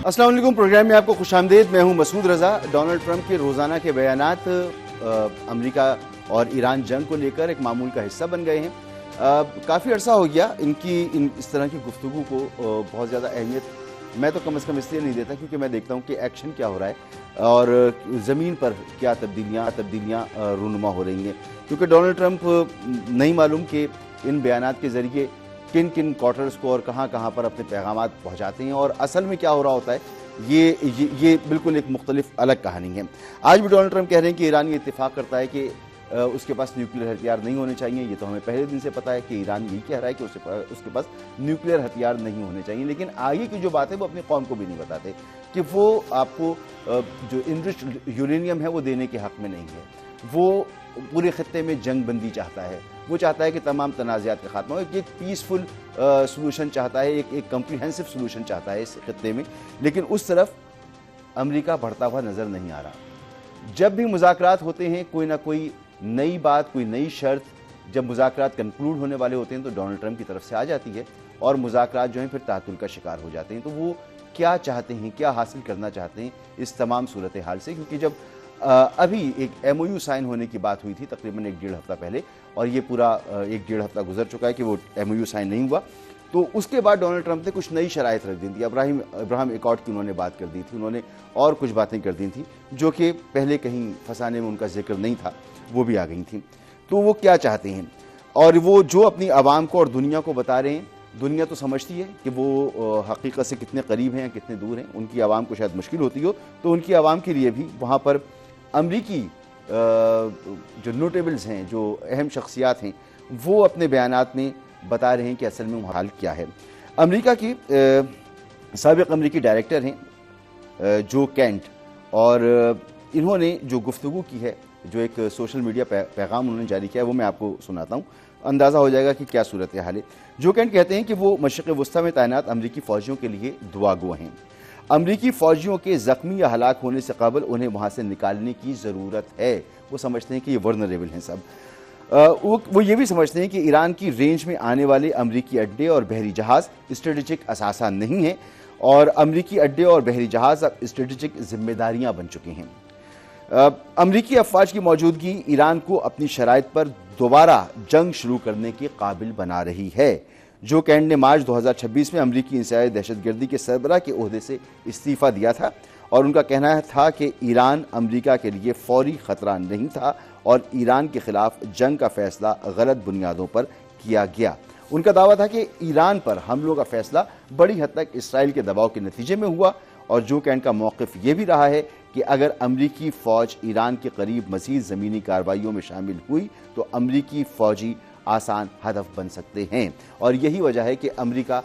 السلام علیکم، پروگرام میں آپ کو خوش آمدید. میں ہوں مسعود رضا. ڈونلڈ ٹرمپ کے روزانہ کے بیانات امریکہ اور ایران جنگ کو لے کر ایک معمول کا حصہ بن گئے ہیں. کافی عرصہ ہو گیا اس طرح کی گفتگو کو بہت زیادہ اہمیت میں تو کم از کم اس لیے نہیں دیتا کیونکہ میں دیکھتا ہوں کہ ایکشن کیا ہو رہا ہے اور زمین پر کیا تبدیلیاں رونما ہو رہی ہیں. کیونکہ ڈونلڈ ٹرمپ نہیں معلوم کہ ان بیانات کے ذریعے کن کن کوارٹرز کو اور کہاں پر اپنے پیغامات پہنچاتے ہیں اور اصل میں کیا ہو رہا ہوتا ہے یہ بالکل ایک مختلف الگ کہانی ہے. آج بھی ڈونلڈ ٹرمپ کہہ رہے ہیں کہ ایران یہ اتفاق کرتا ہے کہ اس کے پاس نیوکلیر ہتھیار نہیں ہونے چاہیے. یہ تو ہمیں پہلے دن سے پتا ہے کہ ایران یہی کہہ رہا ہے کہ اس کے پاس نیوکلیر ہتھیار نہیں ہونے چاہیے. لیکن آگے کی جو بات ہے وہ اپنی قوم کو بھی نہیں بتاتے کہ وہ آپ کو جو انرچڈ یورینیم ہے وہ دینے کے حق میں نہیں ہے. وہ پورے خطے میں جنگ بندی چاہتا ہے. وہ چاہتا ہے کہ تمام تنازعات کا خاتمہ ہو. ایک پیسفل سلوشن چاہتا ہے, ایک کمپریہنسو سلوشن چاہتا ہے اس خطے میں. لیکن اس طرف امریکہ بڑھتا ہوا نظر نہیں آ رہا. جب بھی مذاکرات ہوتے ہیں کوئی نہ کوئی نئی بات, کوئی نئی شرط جب مذاکرات کنکلوڈ ہونے والے ہوتے ہیں تو ڈونلڈ ٹرمپ کی طرف سے آ جاتی ہے اور مذاکرات جو ہیں پھر تعطل کا شکار ہو جاتے ہیں. تو وہ کیا چاہتے ہیں, کیا حاصل کرنا چاہتے ہیں اس تمام صورتحال سے؟ کیونکہ جب ابھی ایک ایم او یو سائن ہونے کی بات ہوئی تھی تقریباً 1-1.5 ہفتہ پہلے, اور یہ پورا 1-1.5 ہفتہ گزر چکا ہے کہ وہ ایم او یو سائن نہیں ہوا. تو اس کے بعد ڈونلڈ ٹرمپ نے کچھ نئی شرائط رکھ دی تھی. ابراہم ایکارڈ کی انہوں نے بات کر دی تھی, انہوں نے اور کچھ باتیں کر دی تھیں جو کہ پہلے کہیں پھنسانے میں ان کا ذکر نہیں تھا, وہ بھی آ گئی تھیں. تو وہ کیا چاہتے ہیں اور وہ جو اپنی عوام کو اور دنیا کو بتا رہے ہیں, دنیا تو سمجھتی ہے کہ وہ حقیقت سے کتنے قریب ہیں یا کتنے دور ہیں. ان کی عوام کو شاید مشکل ہوتی ہو, تو ان کی عوام کے لیے بھی وہاں پر امریکی جو نوٹیبلز ہیں, جو اہم شخصیات ہیں, وہ اپنے بیانات میں بتا رہے ہیں کہ اصل میں حال کیا ہے. امریکہ کی سابق امریکی ڈائریکٹر ہیں جو کینٹ, اور انہوں نے جو گفتگو کی ہے, جو ایک سوشل میڈیا پیغام انہوں نے جاری کیا ہے, وہ میں آپ کو سناتا ہوں. اندازہ ہو جائے گا کہ کیا صورتحال ہے. جو کینٹ کہتے ہیں کہ وہ مشرق وسطیٰ میں تعینات امریکی فوجیوں کے لیے دعا گو ہیں. امریکی فوجیوں کے زخمی یا ہلاک ہونے سے قبل انہیں وہاں سے نکالنے کی ضرورت ہے. وہ سمجھتے ہیں کہ یہ ورنریبل ہیں سب. وہ یہ بھی سمجھتے ہیں کہ ایران کی رینج میں آنے والے امریکی اڈے اور بحری جہاز اسٹریٹجک اثاثہ نہیں ہیں, اور امریکی اڈے اور بحری جہاز اب اسٹریٹجک ذمہ داریاں بن چکے ہیں. امریکی افواج کی موجودگی ایران کو اپنی شرائط پر دوبارہ جنگ شروع کرنے کے قابل بنا رہی ہے. جو کینٹ نے مارچ 2026 میں امریکی انسداد دہشت گردی کے سربراہ کے عہدے سے استعفیٰ دیا تھا, اور ان کا کہنا تھا کہ ایران امریکہ کے لیے فوری خطرہ نہیں تھا اور ایران کے خلاف جنگ کا فیصلہ غلط بنیادوں پر کیا گیا. ان کا دعویٰ تھا کہ ایران پر حملوں کا فیصلہ بڑی حد تک اسرائیل کے دباؤ کے نتیجے میں ہوا, اور جو کینٹ کا موقف یہ بھی رہا ہے کہ اگر امریکی فوج ایران کے قریب مزید زمینی کارروائیوں میں شامل ہوئی تو امریکی فوجی آسان ہدف بن سکتے ہیں. اور یہی وجہ ہے کہ امریکہ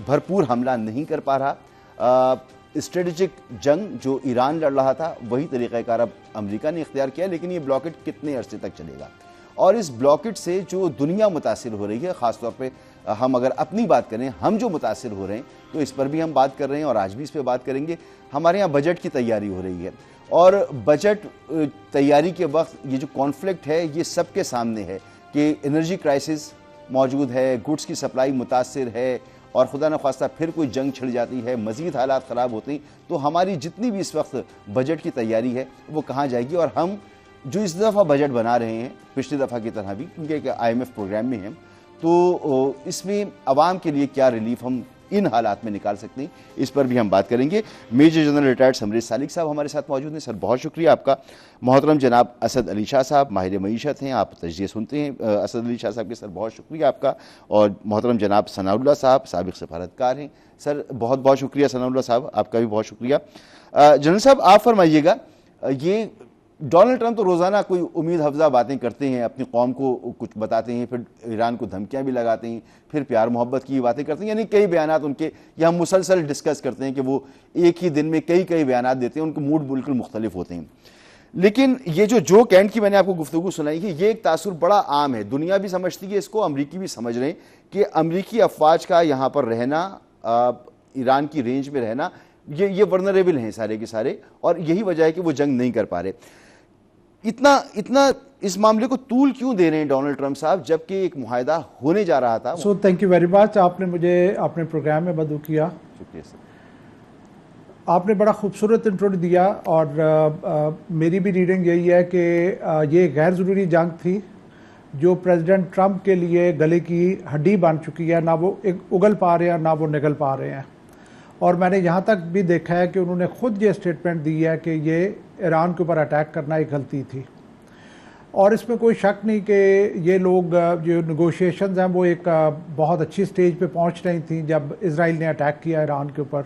بھرپور حملہ نہیں کر پا رہا. اسٹریٹجک جنگ جو ایران لڑ رہا تھا وہی طریقہ کار اب امریکہ نے اختیار کیا, لیکن یہ بلاکٹ کتنے عرصے تک چلے گا؟ اور اس بلاکٹ سے جو دنیا متاثر ہو رہی ہے, خاص طور پہ ہم اگر اپنی بات کریں, ہم جو متاثر ہو رہے ہیں تو اس پر بھی ہم بات کر رہے ہیں اور آج بھی اس پہ بات کریں گے. ہمارے یہاں بجٹ کی تیاری ہو رہی ہے, اور بجٹ تیاری کے وقت یہ جو کانفلکٹ ہے یہ سب کے سامنے ہے کہ انرجی کرائسس موجود ہے, گڈس کی سپلائی متاثر ہے, اور خدا نخواستہ پھر کوئی جنگ چھڑ جاتی ہے, مزید حالات خراب ہوتے ہیں, تو ہماری جتنی بھی اس وقت بجٹ کی تیاری ہے وہ کہاں جائے گی؟ اور ہم جو اس دفعہ بجٹ بنا رہے ہیں پچھلی دفعہ کی طرح بھی, کیونکہ ایک آئی ایم ایف پروگرام میں ہیں, تو اس میں عوام کے لیے کیا ریلیف ہم ان حالات میں نکال سکتے ہیں, اس پر بھی ہم بات کریں گے. میجر جنرل ریٹائرڈ سمریش سالک صاحب ہمارے ساتھ موجود ہیں. سر بہت شکریہ آپ کا. محترم جناب اسد علی شاہ صاحب ماہر معیشت ہیں, آپ تجزیے سنتے ہیں اسد علی شاہ صاحب کے. سر بہت شکریہ آپ کا. اور محترم جناب ثناء اللہ صاحب سابق سفارتکار ہیں. سر بہت بہت شکریہ. ثناء اللہ صاحب آپ کا بھی بہت شکریہ. جنرل صاحب آپ فرمائیے گا, یہ ڈونلڈ ٹرمپ تو روزانہ کوئی امید افزا باتیں کرتے ہیں, اپنی قوم کو کچھ بتاتے ہیں, پھر ایران کو دھمکیاں بھی لگاتے ہیں, پھر پیار محبت کی باتیں کرتے ہیں, یعنی کئی بیانات ان کے یہ ہم مسلسل ڈسکس کرتے ہیں کہ وہ ایک ہی دن میں کئی بیانات دیتے ہیں, ان کے موڈ بالکل مختلف ہوتے ہیں. لیکن یہ جو کینٹ کی میں نے آپ کو گفتگو سنائی ہے, یہ ایک تاثر بڑا عام ہے, دنیا بھی سمجھتی ہے اس کو, امریکی بھی سمجھ رہے ہیں کہ امریکی افواج کا یہاں پر رہنا, ایران کی رینج میں رہنا, یہ ورنریبل ہیں سارے کے سارے, اور یہی وجہ ہے کہ وہ جنگ نہیں کر پا رہے. اتنا اس معاملے کو طول کیوں دے رہے ہیں ڈونلڈ ٹرمپ صاحب, جبکہ ایک معاہدہ ہونے جا رہا تھا؟ تھینک یو ویری مچ, آپ نے مجھے اپنے پروگرام میں مدعو کیا. شکریہ سر. آپ نے بڑا خوبصورت انٹرو دیا اور میری بھی ریڈنگ یہی ہے کہ یہ غیر ضروری جنگ تھی جو پریزیڈنٹ ٹرمپ کے لیے گلے کی ہڈی بن چکی ہے، نہ وہ اگل پا رہے ہیں نہ وہ نگل پا رہے ہیں. اور میں نے یہاں تک بھی دیکھا ہے کہ انہوں نے خود یہ اسٹیٹمنٹ دی ہے کہ یہ ایران کے اوپر اٹیک کرنا ایک غلطی تھی. اور اس میں کوئی شک نہیں کہ یہ لوگ جو نیگوشیشنز ہیں وہ ایک بہت اچھی سٹیج پہ پہنچ رہی تھیں جب اسرائیل نے اٹیک کیا ایران کے اوپر،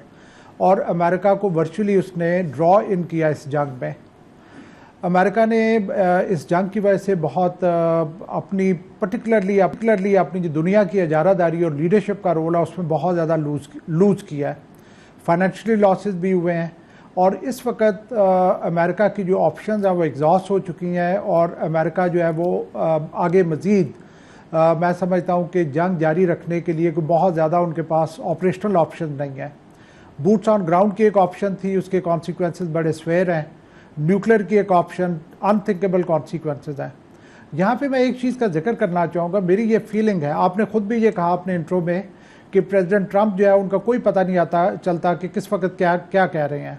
اور امریکہ کو ورچولی اس نے ڈرا ان کیا اس جنگ میں. امریکہ نے اس جنگ کی وجہ سے بہت اپنی پرٹیکولرلی اپنی جو دنیا کی اجارہ داری اور لیڈرشپ کا رول ہے اس میں بہت زیادہ لوز کیا ہے. فائنینشلی لاسز بھی ہوئے ہیں، اور اس وقت امریکہ کی جو آپشنز ہیں وہ ایگزاسٹ ہو چکی ہیں، اور امریکہ جو ہے وہ آگے مزید میں سمجھتا ہوں کہ جنگ جاری رکھنے کے لیے کوئی بہت زیادہ ان کے پاس آپریشنل آپشن نہیں ہے. بوٹس آن گراؤنڈ کی ایک آپشن تھی، اس کے کانسیکوینسز بڑے سویر ہیں. نیوکلیر کی ایک آپشن، انتھنکیبل کانسیکوینسز ہیں. یہاں پہ میں ایک چیز کا ذکر کرنا چاہوں گا، میری یہ فیلنگ ہے، آپ نے خود بھی یہ کہا اپنے انٹرو میں کہ پریزیڈنٹ ٹرمپ جو ہے ان کا کوئی پتہ نہیں چلتا کہ کس وقت کیا کہہ رہے ہیں.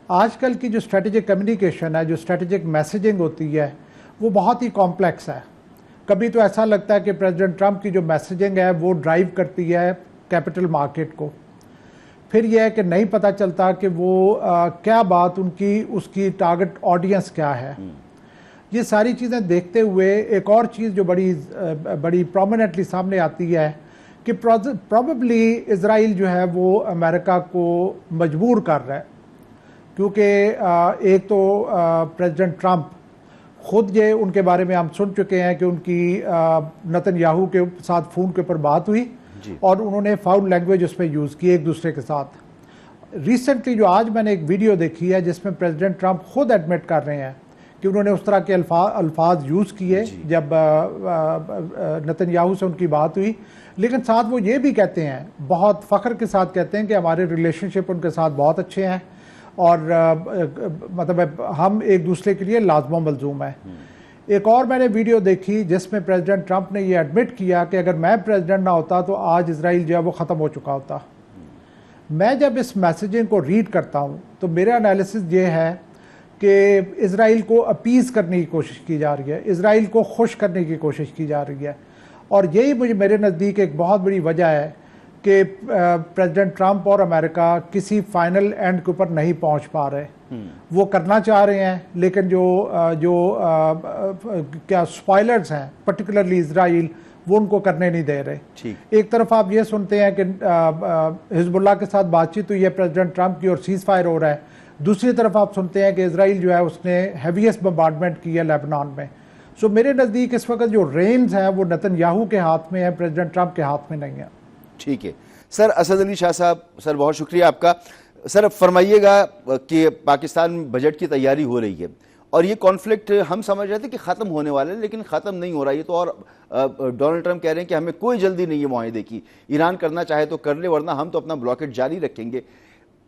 آج کل کی جو اسٹریٹجک کمیونیکیشن ہے، جو اسٹریٹجک میسیجنگ ہوتی ہے، وہ بہت ہی کمپلیکس ہے. کبھی تو ایسا لگتا ہے کہ پریزیڈنٹ ٹرمپ کی جو میسیجنگ ہے وہ ڈرائیو کرتی ہے کیپٹل مارکیٹ کو. پھر یہ ہے کہ نہیں پتہ چلتا کہ وہ کیا بات اس کی ٹارگٹ آڈینس کیا ہے. یہ ساری چیزیں دیکھتے ہوئے ایک اور چیز جو بڑی پرومیننٹلی سامنے آتی ہے کہ پروبیبلی اسرائیل جو ہے وہ امریکہ کو مجبور کر رہا ہے، کیونکہ ایک تو پریزیڈنٹ ٹرمپ خود یہ ان کے بارے میں ہم سن چکے ہیں کہ ان کی نتن یاہو کے ساتھ فون کے اوپر بات ہوئی اور انہوں نے فاؤل لینگویج اس میں یوز کی ایک دوسرے کے ساتھ. ریسنٹلی جو آج میں نے ایک ویڈیو دیکھی ہے جس میں پریزیڈنٹ ٹرمپ خود ایڈمٹ کر رہے ہیں کہ انہوں نے اس طرح کے الفاظ یوز کیے جب نتن یاہو سے ان کی بات ہوئی، لیکن ساتھ وہ یہ بھی کہتے ہیں، بہت فخر کے ساتھ کہتے ہیں کہ ہمارے ریلیشن شپ ان کے ساتھ بہت اچھے ہیں اور مطلب ہم ایک دوسرے کے لیے لازم و ملزوم ہیں. ایک اور میں نے ویڈیو دیکھی جس میں پریزیڈنٹ ٹرمپ نے یہ ایڈمٹ کیا کہ اگر میں پریزیڈنٹ نہ ہوتا تو آج اسرائیل جو ہے وہ ختم ہو چکا ہوتا. میں جب اس میسیجنگ کو ریڈ کرتا ہوں تو میرا انالیسس یہ ہے کہ اسرائیل کو اپیز کرنے کی کوشش کی جا رہی ہے، اسرائیل کو خوش کرنے کی کوشش کی جا رہی ہے، اور یہی میرے نزدیک ایک بہت بڑی وجہ ہے کہ پریزیڈنٹ ٹرمپ اور امریکہ کسی فائنل اینڈ کے اوپر نہیں پہنچ پا رہے. وہ کرنا چاہ رہے ہیں لیکن جو کیا سپوائلرز ہیں پرٹیکولرلی اسرائیل، وہ ان کو کرنے نہیں دے رہے. ایک طرف آپ یہ سنتے ہیں کہ حزب اللہ کے ساتھ بات چیت ہوئی ہے پریزیڈنٹ ٹرمپ کی اور سیز فائر ہو رہا ہے، دوسری طرف آپ سنتے ہیں کہ اسرائیل جو ہے اس نے ہیویسٹ بمبارڈمنٹ کی ہے لیبنان میں. سو میرے نزدیک اس وقت جو رینز ہیں وہ نتن یاہو کے ہاتھ میں ہیں، پریزیڈنٹ ٹرمپ کے ہاتھ میں نہیں ہیں. ٹھیک ہے سر. اسد علی شاہ صاحب، سر بہت شکریہ آپ کا. سر فرمائیے گا کہ پاکستان میں بجٹ کی تیاری ہو رہی ہے اور یہ کانفلکٹ ہم سمجھ رہے تھے کہ ختم ہونے والے ہیں لیکن ختم نہیں ہو رہا. یہ تو اور ڈونلڈ ٹرمپ کہہ رہے ہیں کہ ہمیں کوئی جلدی نہیں ہے معاہدے کی، ایران کرنا چاہے تو کر لے ورنہ ہم تو اپنا بلاکٹ جاری رکھیں گے.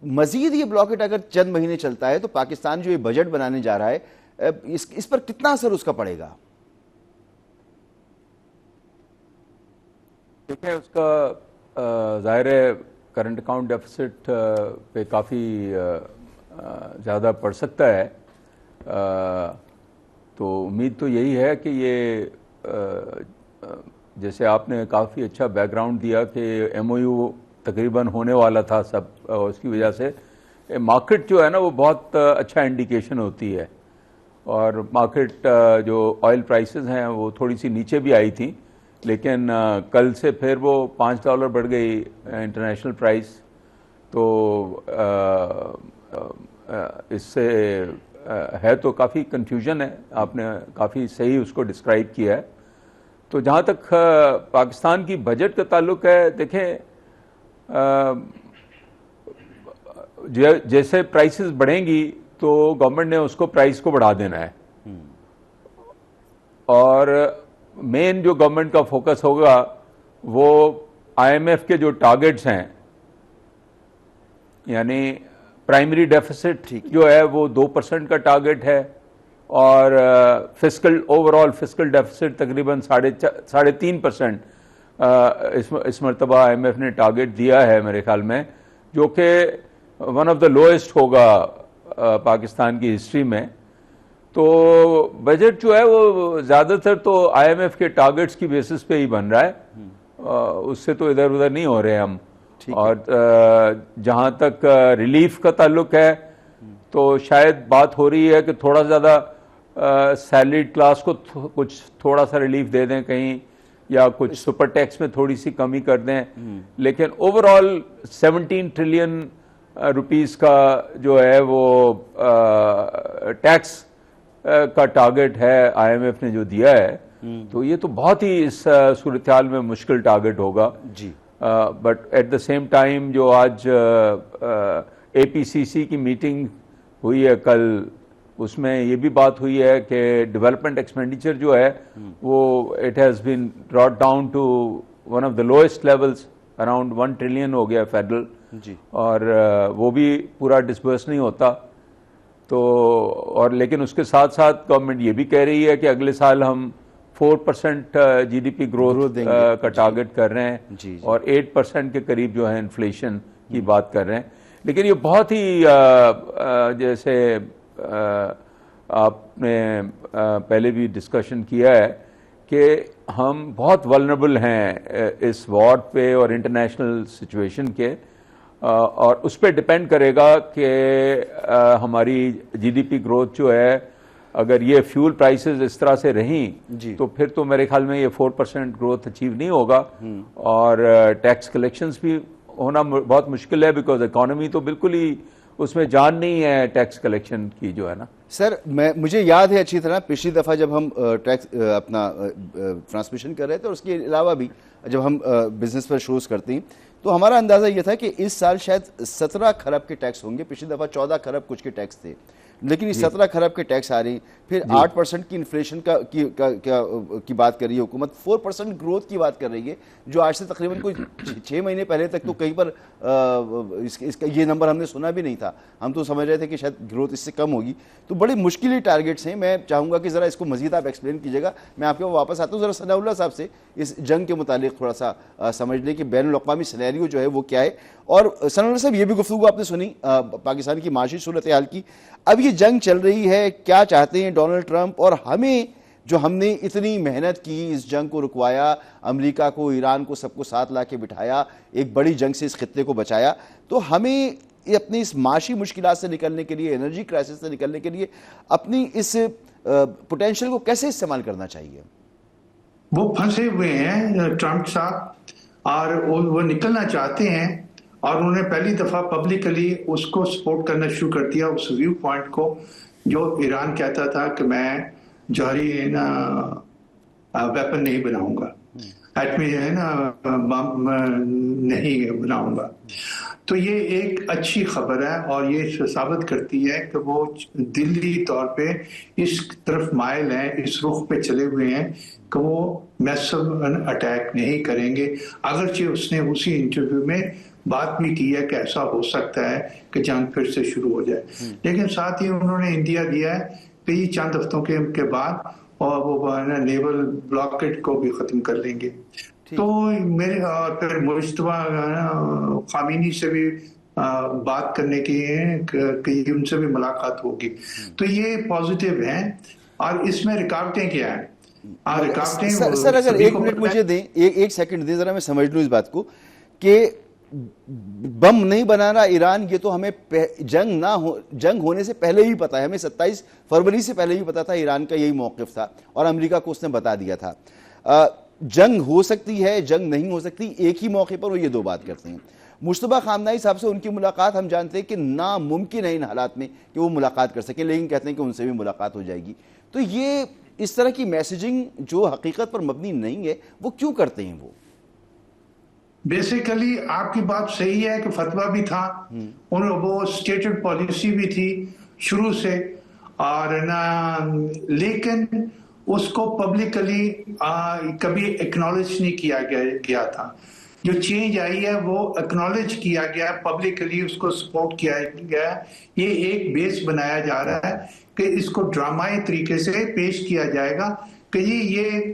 مزید یہ بلاکٹ اگر چند مہینے چلتا ہے تو پاکستان جو یہ بجٹ بنانے جا رہا ہے اس پر کتنا اثر اس کا پڑے گا؟ دیکھیں اس کا ظاہر ہے کرنٹ اکاؤنٹ ڈیفیسٹ پہ کافی زیادہ پڑ سکتا ہے. تو امید تو یہی ہے کہ یہ جیسے آپ نے کافی اچھا بیک گراؤنڈ دیا کہ ایم او یو تقریباً ہونے والا تھا سب، اس کی وجہ سے مارکیٹ جو ہے نا وہ بہت اچھا انڈیکیشن ہوتی ہے. اور مارکیٹ جو آئل پرائسز ہیں وہ تھوڑی سی نیچے بھی آئی تھیں لیکن کل سے پھر وہ $5 بڑھ گئی انٹرنیشنل پرائس. تو اس سے ہے تو کافی کنفیوژن ہے، آپ نے کافی صحیح اس کو ڈسکرائب کیا ہے. تو جہاں تک پاکستان کی بجٹ کا تعلق ہے، دیکھیں جیسے پرائسز بڑھیں گی تو گورنمنٹ نے اس کو پرائس کو بڑھا دینا ہے، اور مین جو گورنمنٹ کا فوکس ہوگا وہ آئی ایم ایف کے جو ٹارگٹس ہیں، یعنی پرائمری ڈیفیسٹ جو ہے وہ 2% کا ٹارگٹ ہے اور اوور آل فسکل ڈیفیسٹ تقریباً 3.5% اس مرتبہ آئی ایم ایف نے ٹارگٹ دیا ہے میرے خیال میں، جو کہ ون آف دا لوئسٹ ہوگا پاکستان کی ہسٹری میں. تو بجٹ جو ہے وہ زیادہ تر تو آئی ایم ایف کے ٹارگٹس کی بیسس پہ ہی بن رہا ہے, اس سے تو ادھر ادھر نہیں ہو رہے ہم. اور جہاں تک ریلیف کا تعلق ہے تو شاید بات ہو رہی ہے کہ تھوڑا زیادہ سیلریڈ کلاس کو کچھ تھوڑا سا ریلیف دے دیں کہیں, یا کچھ سپر ٹیکس میں تھوڑی سی کمی کر دیں. لیکن اوور آل 17 ٹریلین روپیز کا جو ہے وہ ٹیکس کا ٹارگٹ ہے آئی ایم ایف نے جو دیا ہے, تو یہ تو بہت ہی اس صورتحال میں مشکل ٹارگٹ ہوگا. جی but at the same time جو آج اے پی سی سی کی میٹنگ ہوئی ہے کل, اس میں یہ بھی بات ہوئی ہے کہ ڈیولپمنٹ ایکسپینڈیچر جو ہے وہ it has been brought down to one of the lowest levels, around 1 trillion ہو گیا فیڈرل. جی اور وہ بھی پورا ڈسبرس نہیں ہوتا. تو اور لیکن اس کے ساتھ ساتھ گورنمنٹ یہ بھی کہہ رہی ہے کہ اگلے سال ہم 4% جی ڈی پی گروتھ کا ٹارگٹ کر رہے ہیں, اور 8% کے قریب جو ہے انفلیشن کی بات کر رہے ہیں. لیکن یہ بہت ہی جیسے آپ نے پہلے بھی ڈسکشن کیا ہے کہ ہم بہت ولنریبل ہیں اس وار پہ اور انٹرنیشنل سچویشن کے, اور اس پہ ڈپینڈ کرے گا کہ ہماری جی ڈی پی گروتھ جو ہے, اگر یہ فیول پرائسز اس طرح سے رہیں تو پھر تو میرے خیال میں یہ 4% گروتھ اچیو نہیں ہوگا, اور ٹیکس کلیکشنز بھی ہونا بہت مشکل ہے, بیکاز اکانومی تو بالکل ہی اس میں جان نہیں ہے ٹیکس کلیکشن کی جو ہے نا. سر مجھے یاد ہے اچھی طرح پچھلی دفعہ جب ہم ٹیکس اپنا ٹرانسمیشن کر رہے تھے, اور اس کے علاوہ بھی جب ہم بزنس پر شوز کرتے ہیں, تو ہمارا اندازہ یہ تھا کہ اس سال شاید 17 کھرب کے ٹیکس ہوں گے. پچھلی دفعہ 14 کھرب کچھ کے ٹیکس تھے, لیکن یہ 17 کھرب کے ٹیکس آ رہے ہیں. پھر 8% کی انفلیشن کی بات کر رہی ہے حکومت, 4% گروتھ کی بات کر رہی ہے, جو آج سے تقریباً کوئی 6 مہینے پہلے تک تو کہیں پر اس کا یہ نمبر ہم نے سنا بھی نہیں تھا. ہم تو سمجھ رہے تھے کہ شاید گروتھ اس سے کم ہوگی. تو بڑے مشکل ٹارگٹس ہیں. میں چاہوں گا کہ ذرا اس کو مزید آپ ایکسپلین کیجیے گا. میں آپ کے واپس آتا ہوں, ذرا ثناء اللہ صاحب سے اس جنگ کے متعلق تھوڑا سا سمجھ لیں کہ بین الاقوامی سینیریو جو ہے وہ کیا ہے. اور ثناء اللہ صاحب یہ بھی گفتگو آپ نے سنی پاکستان کی معاشی صورتحال کی. اب یہ جنگ چل رہی ہے, کیا چاہتے ہیں ڈونلڈ ٹرمپ, اور ہمیں جو ہم نے اتنی محنت کی, اس جنگ کو رکوایا, امریکہ کو, ایران کو, سب کو ساتھ لا کے بٹھایا, ایک بڑی جنگ سے اس خطے کو بچایا, تو ہمیں اپنی اس معاشی مشکلات سے نکلنے کے لیے, انرجی کرائسس سے نکلنے کے لیے اپنی اس پوٹینشیل کو کیسے استعمال کرنا چاہیے؟ وہ پھنسے ہوئے ہیں ٹرمپ صاحب, اور وہ نکلنا چاہتے ہیں, اور انہوں نے پہلی دفعہ پبلکلی اس کو سپورٹ کرنا شروع کر دیا, اس ویو پوائنٹ کو جو ایران کہتا تھا کہ میں جوہری ویپن نہیں بناؤں گا, ایٹمی ہے نا بم نہیں بناؤں گا. تو یہ ایک اچھی خبر ہے, اور یہ ثابت کرتی ہے کہ وہ دلی طور پہ اس طرف مائل ہیں, اس رخ پہ چلے ہوئے ہیں کہ وہ میسو اٹیک نہیں کریں گے. اگرچہ اس نے اسی انٹرویو میں بات بھی کی ہے کہ ایسا ہو سکتا ہے کہ جنگ پھر سے شروع ہو جائے, لیکن ساتھ ہی انہوں نے اندیا دیا ہے کہ یہ چند ہفتوں کے بعد اور وہ نیول بلاکیڈ کو بھی ختم کر لیں گے. تو میرے اور پھر مجتبہ خامنی سے بھی بات کرنے کی ہے کہ ان سے بھی ملاقات ہوگی. تو یہ پازیٹیو ہیں, اور اس میں رکاوٹیں کیا ہیں؟ سر اگر 1 منٹ مجھے دیں, 1 سیکنڈ دیں ذرا, میں سمجھ لوں اس بات کو کہ بم نہیں بنا رہا ایران, یہ تو ہمیں جنگ ہونے سے پہلے ہی پتا ہے, ہمیں 27 فروری سے پہلے ہی پتا تھا ایران کا یہی موقف تھا, اور امریکہ کو اس نے بتا دیا تھا. جنگ ہو سکتی ہے, جنگ نہیں ہو سکتی, ایک ہی موقع پر وہ یہ 2 بات کرتے ہیں. مجتبہ خامنائی صاحب سے ان کی ملاقات ہم جانتے ہیں کہ ناممکن ہے ان حالات میں کہ وہ ملاقات کر سکیں, لیکن کہتے ہیں کہ ان سے بھی ملاقات ہو جائے گی. تو یہ اس طرح کی میسیجنگ جو حقیقت پر مبنی نہیں ہے, وہ کیوں کرتے ہیں؟ وہ بیسیکلی آپ کی بات صحیح ہے کہ فتویٰ بھی تھا, وہ اسٹیٹڈ پالیسی بھی تھی شروع سے, اور لیکن اس کو پبلکلی کبھی ایکنالج نہیں کیا گیا تھا. جو چینج آئی ہے وہ ایکنالج کیا گیا, پبلکلی اس کو سپورٹ کیا گیا. یہ ایک بیس بنایا جا رہا ہے کہ اس کو ڈرامائی طریقے سے پیش کیا جائے گا کہ یہ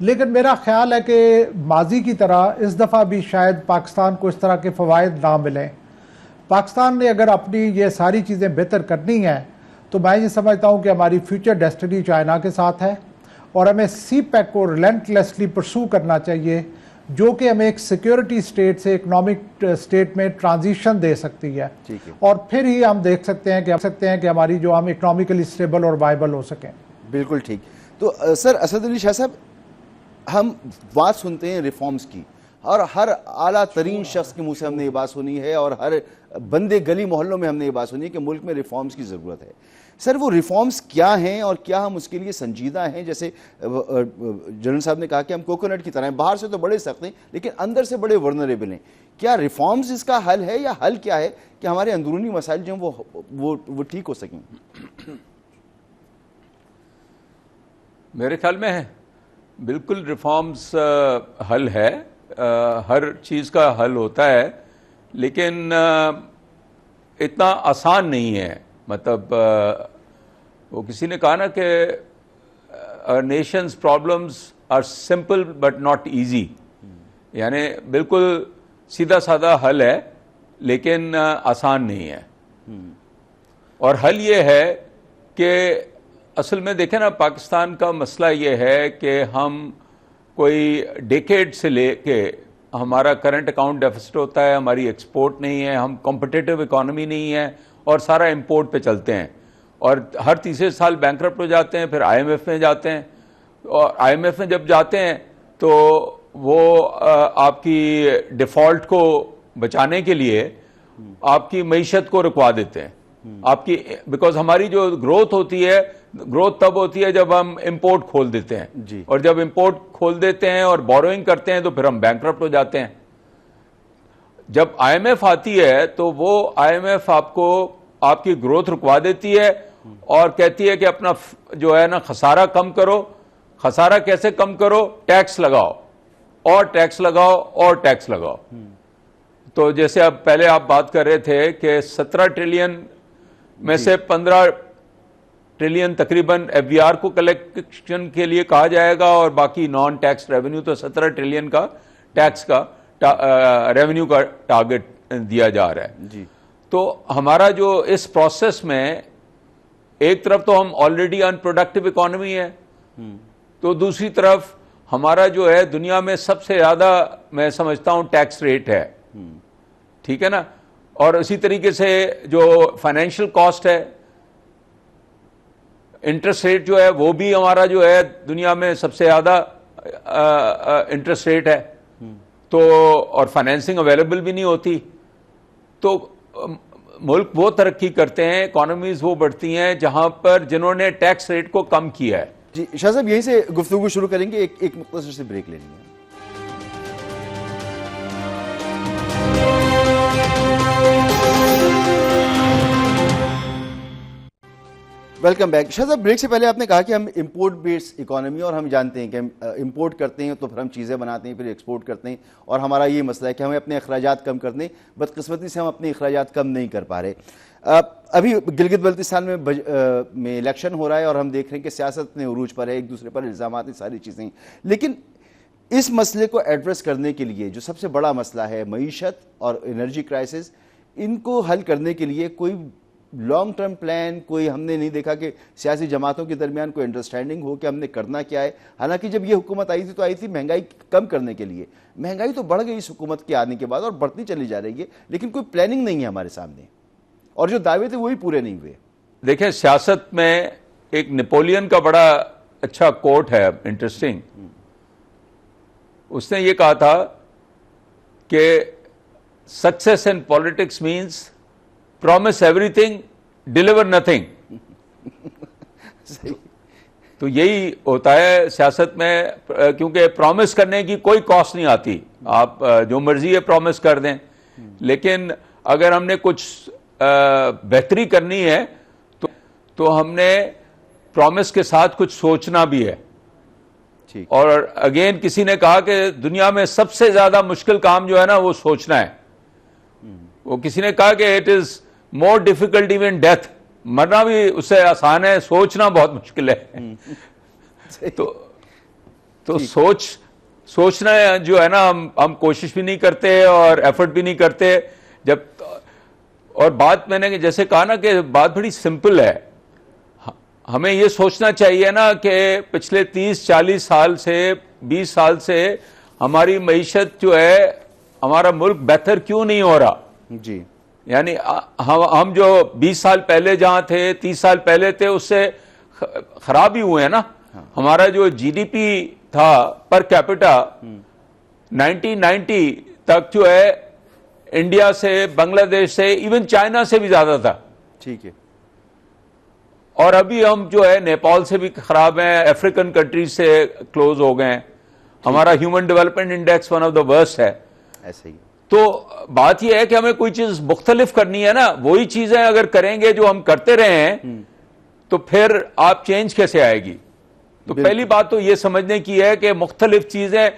لیکن میرا خیال ہے کہ ماضی کی طرح اس دفعہ بھی شاید پاکستان کو اس طرح کے فوائد نہ ملیں. پاکستان نے اگر اپنی یہ ساری چیزیں بہتر کرنی ہیں تو میں یہ سمجھتا ہوں کہ ہماری فیوچر ڈیسٹنی چائنا کے ساتھ ہے, اور ہمیں سی پیک کو ریلنٹلیسلی پرسو کرنا چاہیے, جو کہ ہمیں ایک سیکیورٹی سٹیٹ سے اکنامک سٹیٹ میں ٹرانزیشن دے سکتی ہے, اور پھر ہی ہم دیکھ سکتے ہیں کہ ہماری جو ہم اکنامکلی اسٹیبل اور وائبل ہو سکیں. بالکل ٹھیک. تو سر اسد علی شاہ صاحب, ہم بات سنتے ہیں ریفارمز کی, اور ہر اعلیٰ ترین شخص کے منہ سے ہم نے یہ بات سنی ہے, اور ہر بندے گلی محلوں میں ہم نے یہ بات سنی ہے کہ ملک میں ریفارمز کی ضرورت ہے. سر وہ ریفارمز کیا ہیں, اور کیا ہم اس کے لیے سنجیدہ ہیں؟ جیسے جنرل صاحب نے کہا کہ ہم کوکونٹ کی طرح ہیں, باہر سے تو بڑے سخت ہیں لیکن اندر سے بڑے ورنریبل ہیں. کیا ریفارمز اس کا حل ہے, یا حل کیا ہے کہ ہمارے اندرونی مسائل جو ہیں وہ ٹھیک ہو سکیں؟ میرے خیال میں بالکل ریفارمز حل ہے, ہر چیز کا حل ہوتا ہے, لیکن اتنا آسان نہیں ہے. مطلب وہ کسی نے کہا نا کہ nations problems are simple but not easy, یعنی بالکل سیدھا سادہ حل ہے لیکن آسان نہیں ہے. اور حل یہ ہے کہ اصل میں دیکھیں نا, پاکستان کا مسئلہ یہ ہے کہ ہم کوئی ڈیکیڈ سے لے کے ہمارا کرنٹ اکاؤنٹ ڈیفیسٹ ہوتا ہے, ہماری ایکسپورٹ نہیں ہے, ہم کمپٹیٹو اکانومی نہیں ہے, اور سارا امپورٹ پہ چلتے ہیں, اور ہر تیسرے سال بینکرپٹ ہو جاتے ہیں, پھر آئی ایم ایف میں جاتے ہیں, اور آئی ایم ایف میں جب جاتے ہیں تو وہ آپ کی ڈیفالٹ کو بچانے کے لیے آپ کی معیشت کو رکوا دیتے ہیں, آپ کی, بیکاز ہماری جو گروتھ ہوتی ہے, گروتھ تب ہوتی ہے جب ہم امپورٹ کھول دیتے ہیں, اور جب امپورٹ کھول دیتے ہیں اور بوروئنگ کرتے ہیں تو پھر ہم بینکرپٹ ہو جاتے ہیں. جب آئی ایم ایف آتی ہے تو وہ آئی ایم ایف آپ کو آپ کی گروتھ رکوا دیتی ہے اور کہتی ہے کہ اپنا جو ہے نا خسارہ کم کرو. خسارہ کیسے کم کرو؟ ٹیکس لگاؤ اور ٹیکس لگاؤ اور ٹیکس لگاؤ. تو جیسے اب پہلے آپ بات کر رہے تھے کہ 17 ٹریلین میں سے 15 ٹریلین تقریباً ایف بی آر کو کلیکشن کے لیے کہا جائے گا, اور باقی نان ٹیکس ریونیو, تو 17 ٹریلین کا ٹیکس کا ریونیو کا ٹارگٹ دیا جا رہا ہے. تو ہمارا جو اس پروسیس میں ایک طرف تو ہم آلریڈی ان پروڈکٹیو اکانومی ہے, تو دوسری طرف ہمارا جو ہے دنیا میں سب سے زیادہ میں سمجھتا ہوں ٹیکس ریٹ ہے, ٹھیک ہے نا, اور اسی طریقے سے جو فائنینشیل کاسٹ ہے, انٹرسٹ ریٹ جو ہے وہ بھی ہمارا جو ہے دنیا میں سب سے زیادہ انٹرسٹ ریٹ ہے, تو اور فائنینسنگ اویلیبل بھی نہیں ہوتی. تو ملک وہ ترقی کرتے ہیں, اکانومیز وہ بڑھتی ہیں جہاں پر جنہوں نے ٹیکس ریٹ کو کم کیا ہے. جی شاہ صاحب, یہیں سے گفتگو شروع کریں گے, ایک مختصر سے بریک لینی ہے. Welcome back. شاہ صاحب, بریک سے پہلے آپ نے کہا کہ ہم امپورٹ بیس اکانومی, اور ہم جانتے ہیں کہ ہم امپورٹ کرتے ہیں تو پھر ہم چیزیں بناتے ہیں, پھر ایکسپورٹ کرتے ہیں, اور ہمارا یہ مسئلہ ہے کہ ہمیں اپنے اخراجات کم کرنے, بدقسمتی سے ہم اپنے اخراجات کم نہیں کر پا رہے. ابھی گلگت بلتستان میں الیکشن ہو رہا ہے, اور ہم دیکھ رہے ہیں کہ سیاست میں عروج پر ہے, ایک دوسرے پر الزامات ہیں, ساری چیزیں. لیکن اس مسئلے کو ایڈریس کرنے کے لیے جو سب سے بڑا مسئلہ ہے معیشت اور انرجی کرائسس, ان کو حل کرنے کے لیے کوئی لانگ ٹرم پلان, کوئی ہم نے نہیں دیکھا کہ سیاسی جماعتوں کے درمیان کوئی انڈرسٹینڈنگ ہو کہ ہم نے کرنا کیا ہے. حالانکہ جب یہ حکومت آئی تھی تو آئی تھی مہنگائی کم کرنے کے لیے. مہنگائی تو بڑھ گئی اس حکومت کے آنے کے بعد, اور بڑھتی چلی جا رہی ہے, لیکن کوئی پلاننگ نہیں ہے ہمارے سامنے, اور جو دعوے تھے وہی پورے نہیں ہوئے. دیکھیں, سیاست میں ایک نیپولین کا بڑا اچھا کوٹ ہے, انٹرسٹنگ. اس نے یہ کہا تھا کہ success in politics means promise everything, deliver nothing. تو یہی ہوتا ہے سیاست میں, کیونکہ پرومس کرنے کی کوئی کاسٹ نہیں آتی, آپ جو مرضی ہے پرومس کر دیں, لیکن اگر ہم نے کچھ بہتری کرنی ہے تو ہم نے پرومس کے ساتھ کچھ سوچنا بھی ہے. اور اگین کسی نے کہا کہ دنیا میں سب سے زیادہ مشکل کام جو ہے نا وہ سوچنا ہے. وہ کسی نے کہا کہ it is more difficult even death, مرنا بھی اس سے آسان ہے, سوچنا بہت مشکل ہے. تو تو سوچنا جو ہے نا ہم کوشش بھی نہیں کرتے اور ایفرٹ بھی نہیں کرتے. جب اور بات میں نے جیسے کہا نا کہ بات بڑی سمپل ہے. ہمیں یہ سوچنا چاہیے نا کہ پچھلے 30-40 سال سے 20 سال سے ہماری معیشت جو ہے, ہمارا ملک بہتر کیوں نہیں ہو رہا. جی یعنی ہم جو 20 سال پہلے جہاں تھے 30 سال پہلے تھے اس سے خراب ہی ہوئے ہیں نا. ہمارا جو جی ڈی پی تھا پر کیپٹا 1990 تک جو ہے انڈیا سے, بنگلہ دیش سے, ایون چائنا سے بھی زیادہ تھا. ٹھیک ہے. اور ابھی ہم جو ہے نیپال سے بھی خراب ہیں, افریقن کنٹریز سے کلوز ہو گئے ہیں. ہمارا human development index one of the worst ہے. ایسا ہی. تو بات یہ ہے کہ ہمیں کوئی چیز مختلف کرنی ہے نا. وہی چیزیں اگر کریں گے جو ہم کرتے رہے ہیں تو پھر آپ چینج کیسے آئے گی. تو پہلی بات تو یہ سمجھنے کی ہے کہ مختلف چیزیں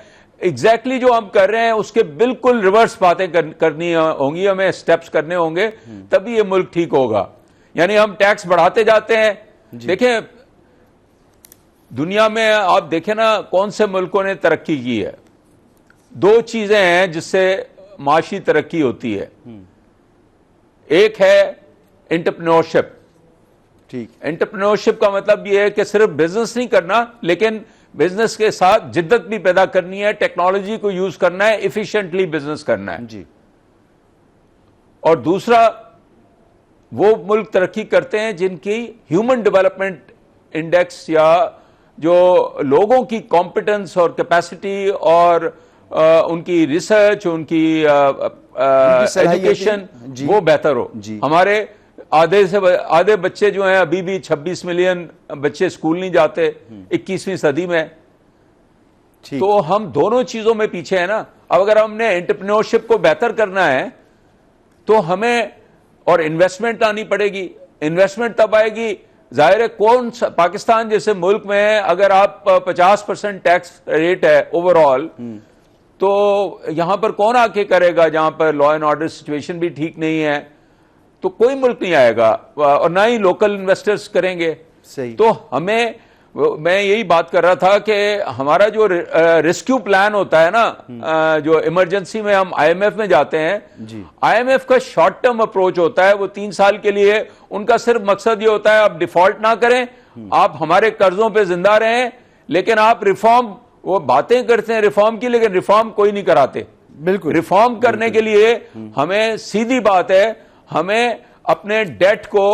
ایگزیکٹلی جو ہم کر رہے ہیں اس کے بالکل ریورس باتیں کرنی ہوں گی, ہمیں سٹیپس کرنے ہوں گے, تبھی یہ ملک ٹھیک ہوگا. یعنی ہم ٹیکس بڑھاتے جاتے ہیں. دیکھیں دنیا میں آپ دیکھیں نا کون سے ملکوں نے ترقی کی ہے. 2 چیزیں ہیں جس سے معاشی ترقی ہوتی ہے. ایک ہے انٹرپرینورشپ. ٹھیک. انٹرپرینورشپ کا مطلب یہ ہے کہ صرف بزنس نہیں کرنا, لیکن بزنس کے ساتھ جدت بھی پیدا کرنی ہے, ٹیکنالوجی کو یوز کرنا ہے, ایفیشینٹلی بزنس کرنا ہے. جی. اور دوسرا وہ ملک ترقی کرتے ہیں جن کی ہیومن ڈیولپمنٹ انڈیکس یا جو لوگوں کی کمپیٹنس اور کیپیسٹی اور ان کی ریسرچ, ان کی ایجوکیشن وہ بہتر ہو. ہمارے آدھے بچے جو ہیں ابھی بھی 26 ملین بچے اسکول نہیں جاتے 21ویں صدی میں. تو ہم دونوں چیزوں میں پیچھے ہیں نا. اب اگر ہم نے انٹرپرینورشپ کو بہتر کرنا ہے تو ہمیں اور انویسٹمنٹ آنی پڑے گی. انویسٹمنٹ تب آئے گی, ظاہر ہے پاکستان جیسے ملک میں اگر آپ 50% ٹیکس ریٹ ہے اوور آل, تو یہاں پر کون آ کے کرے گا جہاں پر لا اینڈ آرڈر سچویشن بھی ٹھیک نہیں ہے. تو کوئی ملک نہیں آئے گا اور نہ ہی لوکل انویسٹرز کریں گے. صحیح. تو میں یہی بات کر رہا تھا کہ ہمارا جو ریسکیو پلان ہوتا ہے نا, جو ایمرجنسی میں ہم آئی ایم ایف میں جاتے ہیں, آئی ایم ایف کا شارٹ ٹرم اپروچ ہوتا ہے, وہ 3 سال کے لیے. ان کا صرف مقصد یہ ہوتا ہے آپ ڈیفالٹ نہ کریں, آپ ہمارے قرضوں پہ زندہ رہیں, لیکن آپ ریفارم, وہ باتیں کرتے ہیں ریفارم کی لیکن ریفارم کوئی نہیں کراتے. بالکل. ریفارم کرنے کے لیے ہمیں سیدھی بات ہے, ہمیں اپنے ڈیٹ کو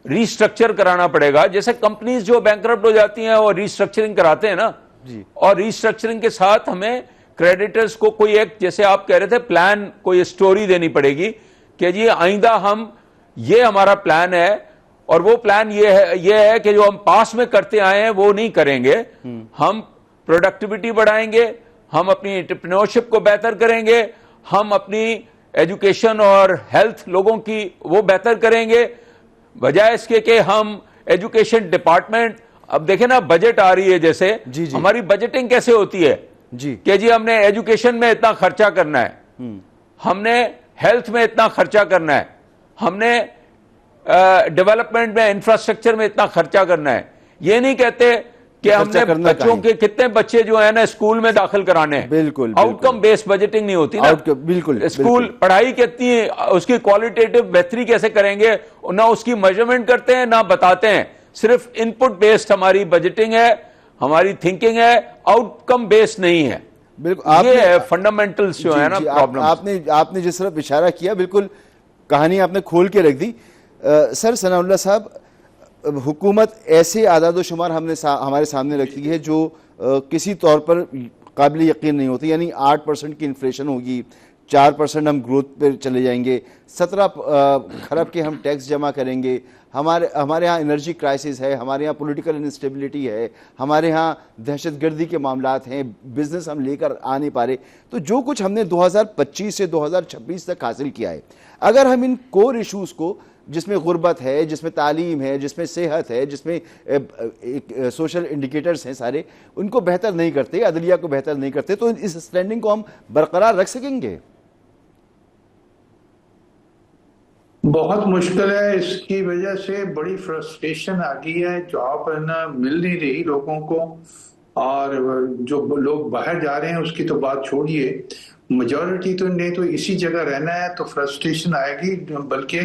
ریسٹرکچر کرانا پڑے گا. جیسے کمپنیز جو بینکرپٹ ہو جاتی ہیں وہ ریسٹرکچرنگ کراتے ہیں نا, اور ریسٹرکچرنگ کے ساتھ ہمیں کریڈیٹرز کو کوئی ایک, جیسے آپ کہہ رہے تھے پلان, کوئی اسٹوری دینی پڑے گی کہ جی آئندہ ہم, یہ ہمارا پلان ہے, اور وہ پلان یہ ہے کہ جو ہم پاس میں کرتے آئے ہیں وہ نہیں کریں گے. ہم پروڈکٹیوٹی بڑھائیں گے, ہم اپنی انٹرپرینورشپ کو بہتر کریں گے, ہم اپنی ایجوکیشن اور ہیلتھ لوگوں کی وہ بہتر کریں گے, بجائے اس کے کہ ہم ایجوکیشن ڈپارٹمنٹ. اب دیکھیں نا بجٹ آ رہی ہے, جیسے ہماری بجٹنگ کیسے ہوتی ہے کہ جی ہم نے ایجوکیشن میں اتنا خرچہ کرنا ہے, ہم نے ہیلتھ میں اتنا خرچہ کرنا ہے, ہم نے ڈیولپمنٹ میں انفراسٹرکچر میں اتنا خرچہ کرنا ہے. یہ نہیں کہتے کہ ہم نے بچوں کے کتنے بچے جو ہیں نا اسکول میں داخل کرانے ہیں. بالکل. آؤٹ کم بیس بجٹنگ نہیں ہوتی نا. بالکل. اسکول پڑھائی کتنی, اس کی کوالٹیٹیو بہتری کیسے کریں گے, نہ اس کی میجرمنٹ کرتے ہیں نہ بتاتے ہیں. صرف ان پٹ بیسڈ ہماری بجٹنگ ہے, ہماری تھنکنگ ہے, آؤٹ کم بیس نہیں ہے. بالکل. یہ ہے فنڈامنٹلز جو ہے نا پرابلم. آپ نے جس طرف اشارہ کیا بالکل کہانی آپ نے کھول کے رکھ دی. سر ثناء اللہ صاحب, حکومت ایسے اعداد و شمار ہمارے سامنے رکھی ہے جو کسی طور پر قابل یقین نہیں ہوتی. یعنی 8% کی انفلیشن ہوگی, 4% ہم گروتھ پہ چلے جائیں گے, 17 کھرب کے ہم ٹیکس جمع کریں گے, ہمارے ہاں انرجی کرائسس ہے, ہمارے ہاں پولیٹیکل انسٹیبلٹی ہے, ہمارے ہاں دہشت گردی کے معاملات ہیں, بزنس ہم لے کر آ نہیں پا رہے. تو جو کچھ ہم نے 2025 سے 2026 تک حاصل کیا ہے, اگر ہم ان کور ایشوز کو, جس میں غربت ہے, جس میں تعلیم ہے, جس میں صحت ہے, جس میں سوشل انڈیکیٹرز ہیں سارے, ان کو بہتر نہیں کرتے, عدلیہ کو بہتر نہیں کرتے, تو اس سٹینڈنگ کو ہم برقرار رکھ سکیں گے؟ بہت مشکل ہے. اس کی وجہ سے بڑی فرسٹریشن آ گئی ہے, جاب مل نہیں رہی لوگوں کو, اور جو لوگ باہر جا رہے ہیں اس کی تو بات چھوڑیے، میجورٹی تو نے تو اسی جگہ رہنا ہے، تو فرسٹریشن آئے گی. بلکہ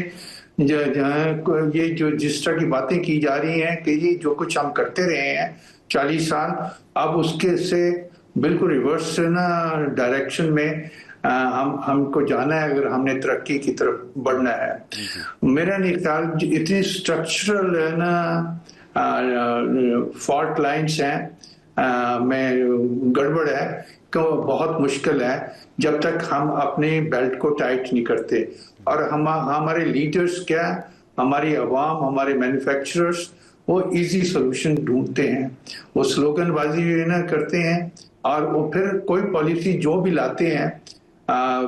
یہ جو جس طرح کی باتیں کی جا رہی ہیں کہ یہ جو کچھ ہم کرتے رہے ہیں 40 سال، اب اس کے سے بالکل ریورس نا ڈائریکشن میں ہم کو جانا ہے اگر ہم نے ترقی کی طرف بڑھنا ہے. میرا نہیں خیال اتنی اسٹرکچرل ہے نا فالٹ لائنس ہیں میں گڑبڑ ہے کہ بہت مشکل ہے جب تک ہم اپنے بیلٹ کو ٹائٹ نہیں کرتے. اور ہمارے لیڈرز کیا، ہماری عوام، ہمارے مینوفیکچررز وہ ایزی سولوشن ڈھونڈتے ہیں، وہ سلوگن بازی نا کرتے ہیں، اور وہ پھر کوئی پالیسی جو بھی لاتے ہیں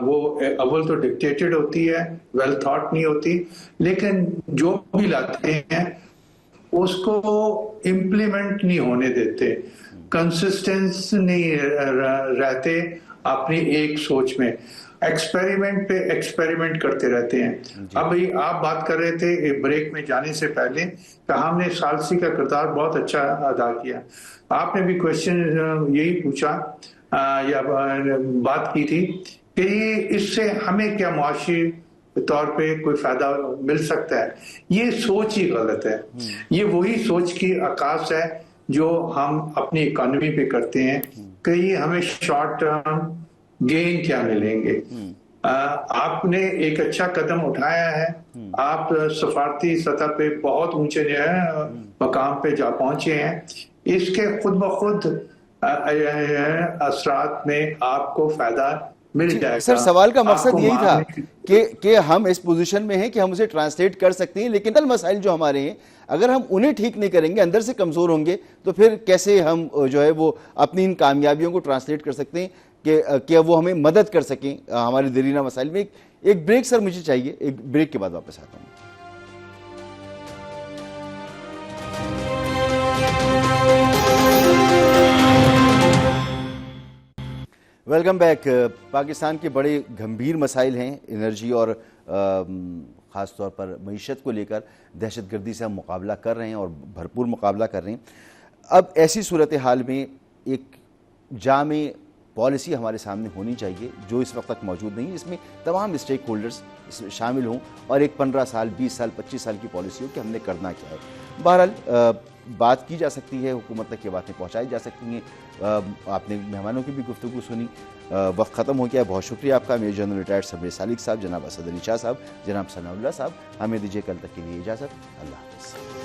وہ اول تو ڈکٹیٹڈ ہوتی ہے، ویل تھاٹ نہیں ہوتی، لیکن جو بھی لاتے ہیں اس کو امپلیمنٹ نہیں ہونے دیتے، کنسسٹنس نہیں رہتے اپنی ایک سوچ میں، ایکسپیریمنٹ پہ ایکسپیریمنٹ کرتے رہتے ہیں. اب آپ بات کر رہے تھے بریک میں جانے سے پہلے کہ ہم نے ثالثی کا کردار بہت اچھا ادا کیا. آپ نے بھی کوشچن یہی پوچھا یا بات کی تھی کہ اس سے ہمیں کیا معاشی طور پہ کوئی فائدہ مل سکتا ہے. یہ سوچ ہی غلط ہے، یہ وہی سوچ کی عکاس ہے جو ہم اپنی اکانومی پہ کرتے ہیں کہ یہ ہمیں شارٹ ٹرم گین کیا ملیں گے. آپ نے ایک اچھا قدم اٹھایا ہے، آپ سفارتی سطح پہ بہت اونچے مقام پہ جا پہنچے ہیں، اس کے خود بخود اثرات میں آپ کو فائدہ مل جائے گا. سر سوال کا مقصد یہی تھا کہ ہم اس پوزیشن میں ہیں کہ ہم اسے ٹرانسلیٹ کر سکتے ہیں، لیکن مسائل جو ہمارے ہیں اگر ہم انہیں ٹھیک نہیں کریں گے، اندر سے کمزور ہوں گے، تو پھر کیسے ہم جو ہے وہ اپنی ان کامیابیوں کو ٹرانسلیٹ کر سکتے ہیں کہ وہ ہمیں مدد کر سکیں ہمارے دیرینہ مسائل میں. ایک بریک سر مجھے چاہیے، ایک بریک کے بعد واپس آتا ہوں. Welcome back. پاکستان کے بڑے گھمبیر مسائل ہیں، انرجی اور خاص طور پر معیشت کو لے کر دہشت گردی سے ہم مقابلہ کر رہے ہیں اور بھرپور مقابلہ کر رہے ہیں. اب ایسی صورتحال میں ایک جامع پالیسی ہمارے سامنے ہونی چاہیے جو اس وقت تک موجود نہیں، جس میں تمام اسٹیک ہولڈرز شامل ہوں اور ایک 15 سال 20 سال 25 سال کی پالیسی ہو کہ ہم نے کرنا کیا ہے. بہرحال بات کی جا سکتی ہے، حکومت تک یہ باتیں پہنچائی جا سکتی ہیں. آپ نے مہمانوں کی بھی گفتگو سنی. وقت ختم ہو گیا. بہت شکریہ آپ کا میجر جنرل ریٹائرڈ صبر سالک صاحب، جناب اسد علی شاہ صاحب، جناب ثناء اللہ صاحب. ہمیں دیجیے کل تک کے لیے اجازت. اللہ حافظ.